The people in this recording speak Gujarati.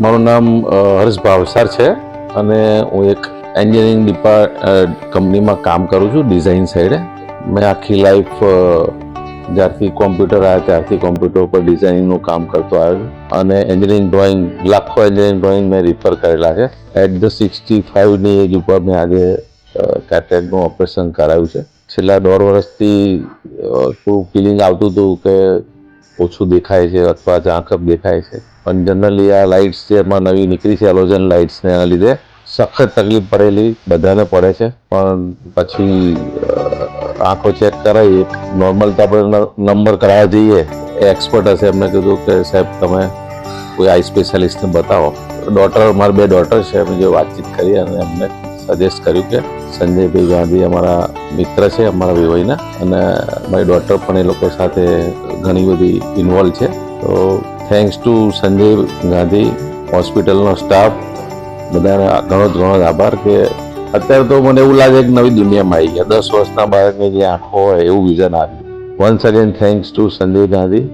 મારું નામ હર્ષ ભાવસાર છે અને હું એક એન્જિનિયરિંગ કંપનીમાં કામ કરું છું ડિઝાઇન સાઈડે. મેં આખી લાઈફ જ્યારથી કોમ્પ્યુટર આવ્યા ત્યારથી કોમ્પ્યુટર ઉપર ડિઝાઇનિંગનું કામ કરતો આવ્યો છું અને એન્જિનિયરિંગ ડ્રોઈંગ લાખો એન્જિનિયરિંગ ડ્રોઈંગ મેં રિફર કરેલા છે. એટ ધ 65ની એજ ઉપર મેં આજે કેટરેક્ટનું ઓપરેશન કરાવ્યું છે. છેલ્લા 1.5 વર્ષથી થોડું ફિલિંગ આવતું હતું કે ઓછું દેખાય છે અથવા આંખ દેખાય છે, પણ જનરલી આ લાઇટ્સ જે એમાં નવી નીકળી છે એલોજન લાઇટ્સને એના લીધે સખત તકલીફ પડેલી બધાને પડે છે. પણ પછી આંખો ચેક કરાવી, નોર્મલ તો આપણે નંબર કરાવવા જઈએ, એ એક્સપર્ટ હશે, એમને કીધું કે સાહેબ તમે કોઈ આઈ સ્પેશિયાલિસ્ટને બતાવો. મારા 2 ડોટર છે, એમ જે વાતચીત કરી અને એમને સજેસ્ટ કર્યું કે સંજયભાઈ ગાંધી અમારા મિત્ર છે અમારા વિવાહીના, અને મારી ડોટર પણ એ લોકો સાથે ઘણી બધી ઇન્વોલ્વ છે. તો થેન્ક્સ ટુ સંજય ગાંધી હોસ્પિટલનો સ્ટાફ, બધાને ઘણો આભાર કે અત્યારે તો મને એવું લાગે કે નવી દુનિયામાં આવી ગયા. 10 વર્ષના બાળકની જે આંખો હોય એવું વિઝન આવ્યું. Once again thanks to Sanjay Gandhi.